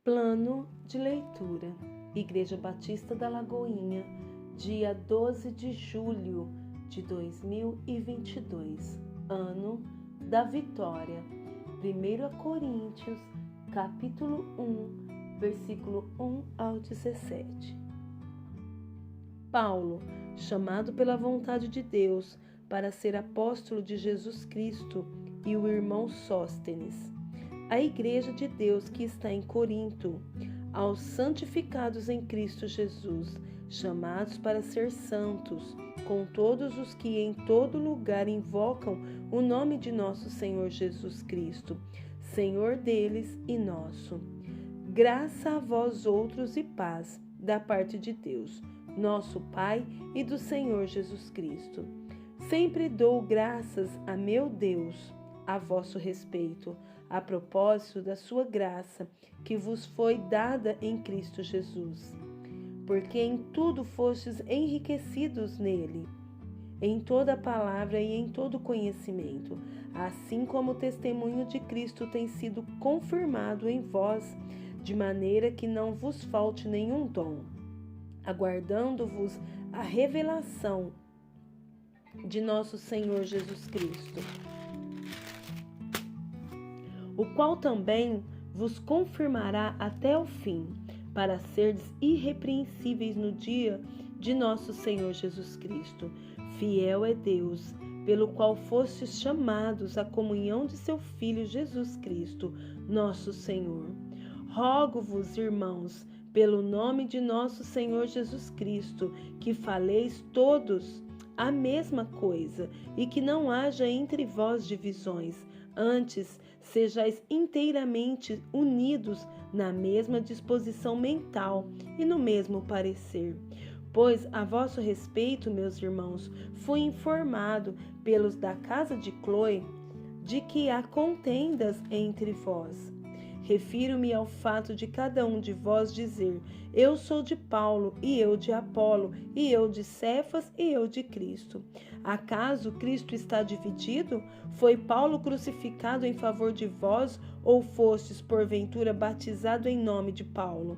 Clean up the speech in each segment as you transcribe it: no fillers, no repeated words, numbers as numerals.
Plano de leitura. Igreja Batista da Lagoinha, dia 12 de julho de 2022, ano da vitória. 1 Coríntios, capítulo 1, versículo 1 ao 17. Paulo, chamado pela vontade de Deus para ser apóstolo de Jesus Cristo, e o irmão Sóstenes, a igreja de Deus que está em Corinto, aos santificados em Cristo Jesus, chamados para ser santos, com todos os que em todo lugar invocam o nome de nosso Senhor Jesus Cristo, Senhor deles e nosso. Graça a vós outros e paz, da parte de Deus, nosso Pai, e do Senhor Jesus Cristo. Sempre dou graças a meu Deus a vosso respeito, a propósito da sua graça, que vos foi dada em Cristo Jesus. Porque em tudo fostes enriquecidos nele, em toda palavra e em todo conhecimento, assim como o testemunho de Cristo tem sido confirmado em vós, de maneira que não vos falte nenhum dom, aguardando-vos a revelação de nosso Senhor Jesus Cristo, o qual também vos confirmará até o fim, para serdes irrepreensíveis no dia de nosso Senhor Jesus Cristo. Fiel é Deus, pelo qual fostes chamados à comunhão de seu Filho Jesus Cristo, nosso Senhor. Rogo-vos, irmãos, pelo nome de nosso Senhor Jesus Cristo, que faleis todos a mesma coisa, e que não haja entre vós divisões. Antes, sejais inteiramente unidos na mesma disposição mental e no mesmo parecer. Pois, a vosso respeito, meus irmãos, fui informado pelos da casa de Cloe de que há contendas entre vós. Refiro-me ao fato de cada um de vós dizer: eu sou de Paulo, e eu de Apolo, e eu de Cefas, e eu de Cristo. Acaso Cristo está dividido? Foi Paulo crucificado em favor de vós, ou fostes, porventura, batizado em nome de Paulo?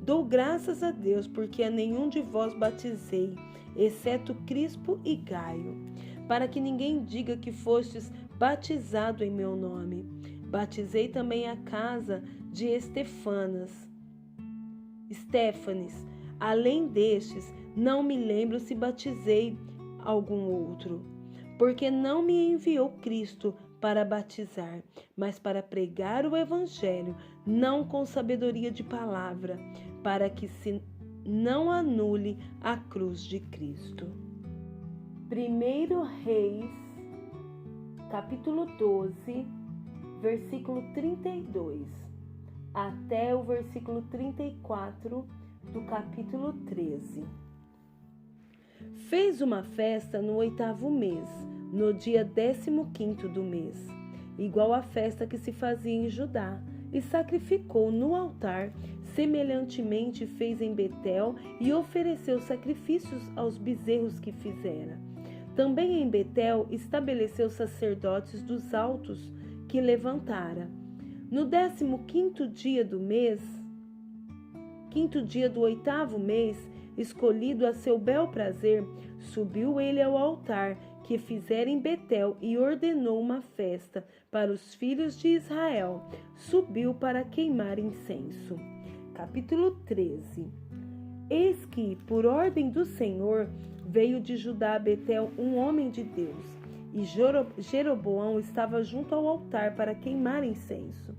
Dou graças a Deus, porque a nenhum de vós batizei, exceto Crispo e Gaio, para que ninguém diga que fostes batizado em meu nome. Batizei também a casa de Estéfanes. Além destes, não me lembro se batizei algum outro, porque não me enviou Cristo para batizar, mas para pregar o Evangelho, não com sabedoria de palavra, para que se não anule a cruz de Cristo. 1 Reis, capítulo 12, versículo 32, até o versículo 34 do capítulo 13. Fez uma festa no 8º mês, no dia 15º do mês, igual à festa que se fazia em Judá, e sacrificou no altar, semelhantemente fez em Betel, e ofereceu sacrifícios aos bezerros que fizera. Também em Betel estabeleceu sacerdotes dos altos que levantara. No 15º dia do mês, quinto dia do 8º mês, escolhido a seu bel prazer, subiu ele ao altar que fizera em Betel e ordenou uma festa para os filhos de Israel. Subiu para queimar incenso. Capítulo 13. Eis que, por ordem do Senhor, veio de Judá a Betel um homem de Deus, e Jeroboão estava junto ao altar para queimar incenso.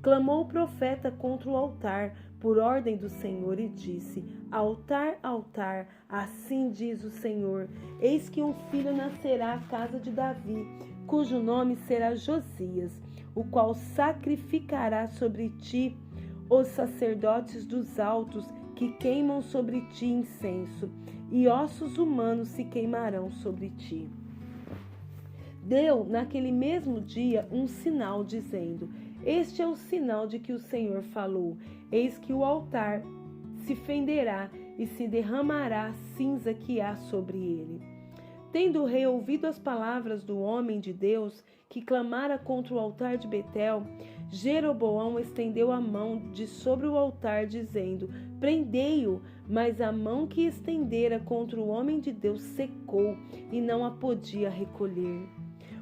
Clamou o profeta contra o altar, por ordem do Senhor, e disse: altar, altar, assim diz o Senhor, eis que um filho nascerá à casa de Davi, cujo nome será Josias, o qual sacrificará sobre ti os sacerdotes dos altos, que queimam sobre ti incenso, e ossos humanos se queimarão sobre ti. Deu naquele mesmo dia um sinal, dizendo: este é o sinal de que o Senhor falou: eis que o altar se fenderá e se derramará a cinza que há sobre ele. Tendo o rei ouvido as palavras do homem de Deus, que clamara contra o altar de Betel, Jeroboão estendeu a mão de sobre o altar, dizendo: prendei-o. Mas a mão que estendera contra o homem de Deus secou e não a podia recolher.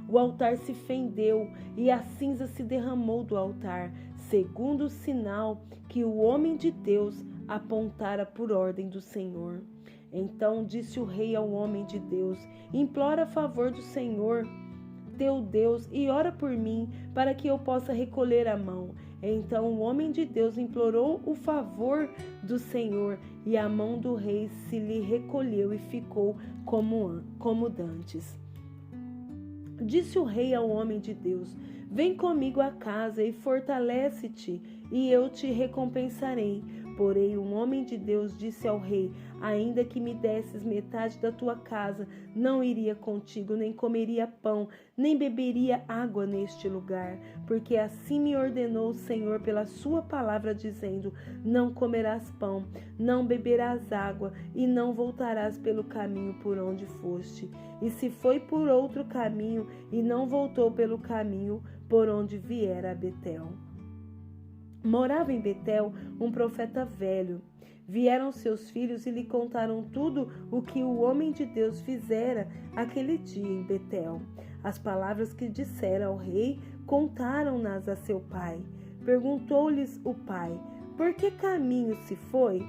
O altar se fendeu e a cinza se derramou do altar, segundo o sinal que o homem de Deus apontara por ordem do Senhor. Então disse o rei ao homem de Deus: implora a favor do Senhor teu Deus e ora por mim, para que eu possa recolher a mão. Então o homem de Deus implorou o favor do Senhor, e a mão do rei se lhe recolheu e ficou como dantes. Disse o rei ao homem de Deus: vem comigo à casa e fortalece-te, e eu te recompensarei. Porém, o homem de Deus disse ao rei: ainda que me desses metade da tua casa, não iria contigo, nem comeria pão, nem beberia água neste lugar. Porque assim me ordenou o Senhor pela sua palavra, dizendo: não comerás pão, não beberás água, e não voltarás pelo caminho por onde foste. E se foi por outro caminho, e não voltou pelo caminho por onde viera a Betel. Morava em Betel um profeta velho. Vieram seus filhos e lhe contaram tudo o que o homem de Deus fizera aquele dia em Betel. As palavras que dissera ao rei, contaram-nas a seu pai. Perguntou-lhes o pai: por que caminho se foi?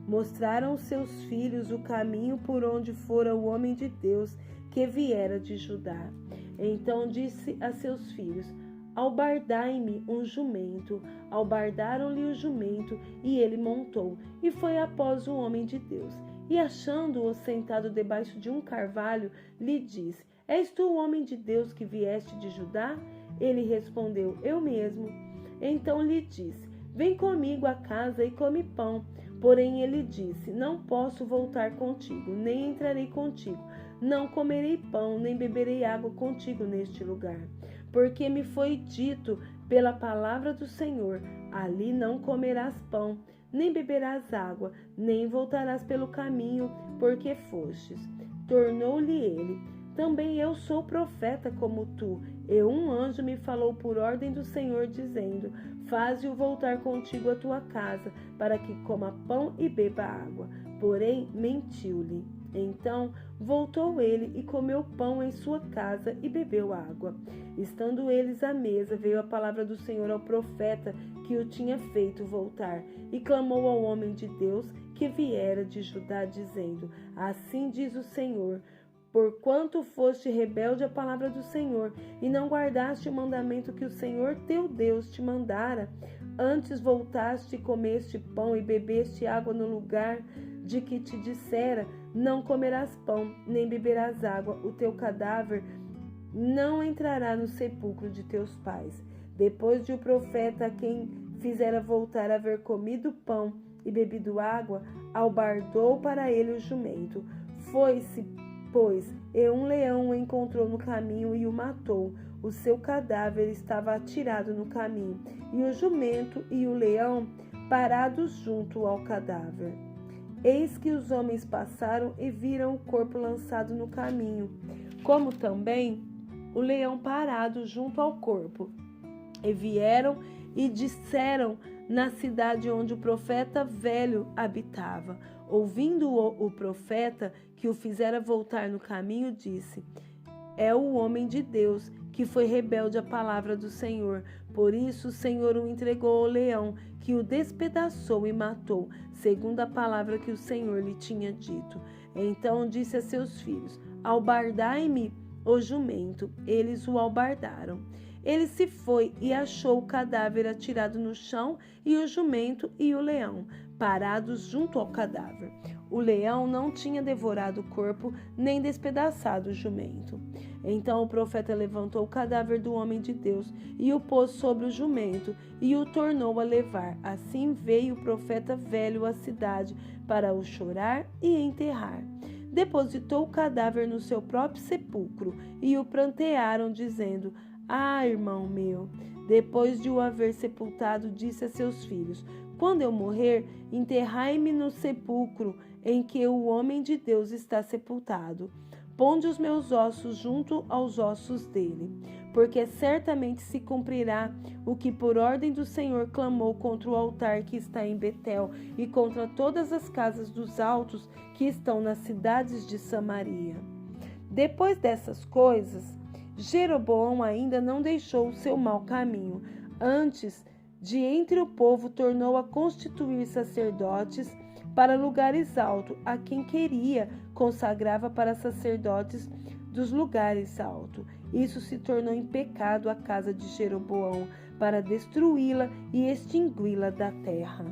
Mostraram seus filhos o caminho por onde fora o homem de Deus que viera de Judá. Então disse a seus filhos: albardai-me um jumento. Albardaram-lhe o jumento, e ele montou, e foi após o homem de Deus. E achando-o sentado debaixo de um carvalho, lhe disse: és tu o homem de Deus que vieste de Judá? Ele respondeu: eu mesmo. Então lhe disse: vem comigo à casa e come pão. Porém ele disse: não posso voltar contigo, nem entrarei contigo. Não comerei pão, nem beberei água contigo neste lugar. Porque me foi dito pela palavra do Senhor: ali não comerás pão, nem beberás água, nem voltarás pelo caminho por que fostes. Tornou-lhe ele: também eu sou profeta como tu. E um anjo me falou por ordem do Senhor, dizendo: faze-o voltar contigo à tua casa, para que coma pão e beba água. Porém mentiu-lhe. Então voltou ele e comeu pão em sua casa e bebeu água. Estando eles à mesa, veio a palavra do Senhor ao profeta que o tinha feito voltar, e clamou ao homem de Deus que viera de Judá, dizendo: assim diz o Senhor: porquanto foste rebelde à palavra do Senhor, e não guardaste o mandamento que o Senhor teu Deus te mandara, antes voltaste e comeste pão e bebeste água no lugar de que te dissera: não comerás pão, nem beberás água, o teu cadáver não entrará no sepulcro de teus pais. Depois de o profeta, a quem fizera voltar, haver comido pão e bebido água, albardou para ele o jumento. Foi-se, pois, e um leão o encontrou no caminho e o matou. O seu cadáver estava atirado no caminho, e o jumento e o leão parados junto ao cadáver. Eis que os homens passaram e viram o corpo lançado no caminho, como também o leão parado junto ao corpo. E vieram e disseram na cidade onde o profeta velho habitava. Ouvindo o profeta que o fizera voltar no caminho, disse: é o homem de Deus que foi rebelde à palavra do Senhor. Por isso o Senhor o entregou ao leão, que o despedaçou e matou, segundo a palavra que o Senhor lhe tinha dito. Então disse a seus filhos: albardai-me o jumento. Eles o albardaram. Ele se foi e achou o cadáver atirado no chão, e o jumento e o leão parados junto ao cadáver. O leão não tinha devorado o corpo, nem despedaçado o jumento. Então o profeta levantou o cadáver do homem de Deus e o pôs sobre o jumento e o tornou a levar. Assim veio o profeta velho à cidade para o chorar e enterrar. Depositou o cadáver no seu próprio sepulcro e o prantearam, dizendo: ah, irmão meu. Depois de o haver sepultado, disse a seus filhos: quando eu morrer, enterrai-me no sepulcro em que o homem de Deus está sepultado. Ponde os meus ossos junto aos ossos dele. porque certamente se cumprirá o que por ordem do Senhor clamou contra o altar que está em Betel e contra todas as casas dos altos que estão nas cidades de Samaria. Depois dessas coisas, Jeroboão ainda não deixou o seu mau caminho. Antes, de entre o povo tornou a constituir sacerdotes para lugares altos, a quem queria consagrava para sacerdotes dos lugares altos. Isso se tornou em pecado a casa de Jeroboão, para destruí-la e extingui-la da terra.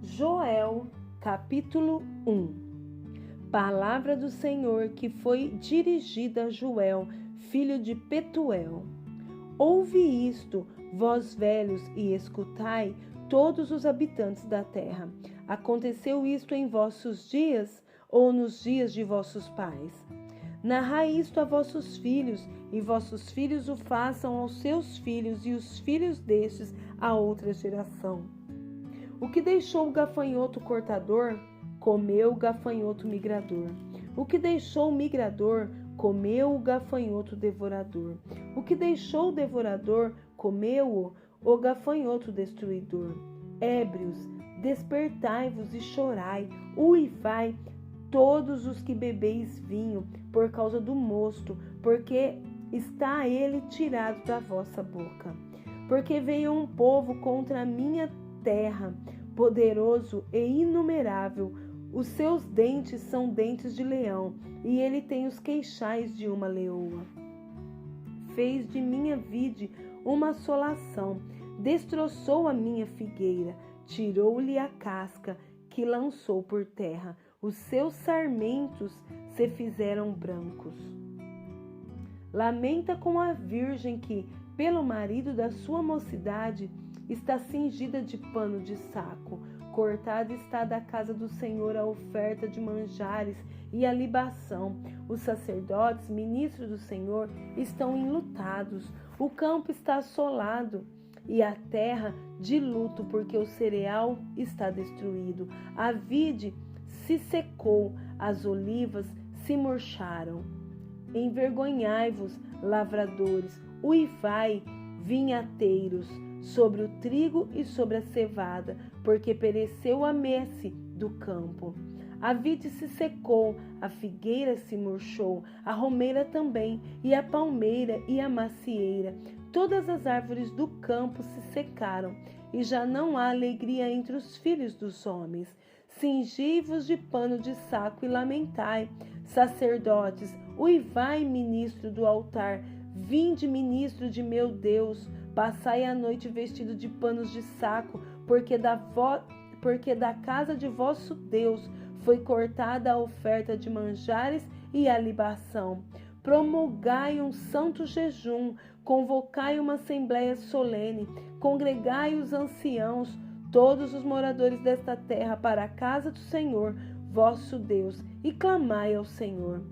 Joel, capítulo 1. Palavra do Senhor que foi dirigida a Joel, filho de Petuel. Ouve isto, vós velhos, e escutai, todos os habitantes da terra. Aconteceu isto em vossos dias, ou nos dias de vossos pais? Narrai isto a vossos filhos, e vossos filhos o façam aos seus filhos, e os filhos destes a outra geração. O que deixou o gafanhoto cortador, comeu o gafanhoto migrador. O que deixou o migrador, comeu o gafanhoto devorador. O que deixou o devorador, comeu-o o gafanhoto destruidor. Ébrios, despertai-vos e chorai, uivai, todos os que bebeis vinho, por causa do mosto, porque está ele tirado da vossa boca. Porque veio um povo contra a minha terra, poderoso e inumerável. Os seus dentes são dentes de leão, e ele tem os queixais de uma leoa. Fez de minha vide uma assolação, destroçou a minha figueira, tirou-lhe a casca, que lançou por terra. Os seus sarmentos se fizeram brancos. Lamenta com a virgem que, pelo marido da sua mocidade, está cingida de pano de saco. Cortada está da casa do Senhor a oferta de manjares e a libação. Os sacerdotes, ministros do Senhor, estão enlutados. O campo está assolado e a terra de luto, porque o cereal está destruído. A vide se secou, as olivas se murcharam. Envergonhai-vos, lavradores, uivai, vinhateiros, sobre o trigo e sobre a cevada, porque pereceu a messe do campo. A vide se secou, a figueira se murchou, a romeira também, e a palmeira e a macieira. Todas as árvores do campo se secaram, e já não há alegria entre os filhos dos homens. Cingi-vos de pano de saco e lamentai, sacerdotes, uivai, ministro do altar, vinde, ministro de meu Deus, passai a noite vestido de panos de saco, porque da casa de vosso Deus foi cortada a oferta de manjares e a libação. Promulgai um santo jejum, convocai uma assembleia solene, congregai os anciãos, todos os moradores desta terra, para a casa do Senhor, vosso Deus, e clamai ao Senhor.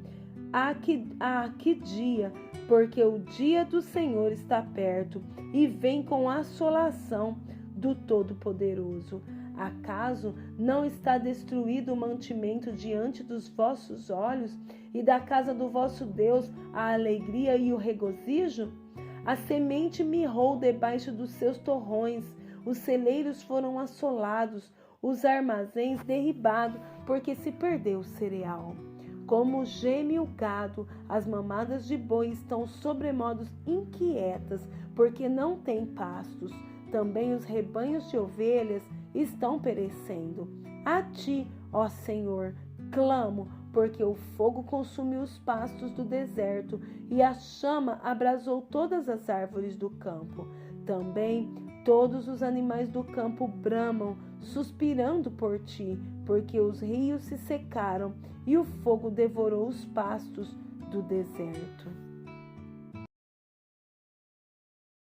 Que dia, porque o dia do Senhor está perto, e vem com a assolação do Todo-Poderoso. Acaso não está destruído o mantimento diante dos vossos olhos, e da casa do vosso Deus a alegria e o regozijo? A semente mirrou debaixo dos seus torrões, os celeiros foram assolados, os armazéns derribados, porque se perdeu o cereal. Como geme o gado, as mamadas de boi estão sobremodos inquietas, porque não têm pastos. Também os rebanhos de ovelhas estão perecendo. A ti, ó Senhor, clamo, porque o fogo consumiu os pastos do deserto e a chama abrasou todas as árvores do campo. Também todos os animais do campo bramam, suspirando por ti, porque os rios se secaram e o fogo devorou os pastos do deserto.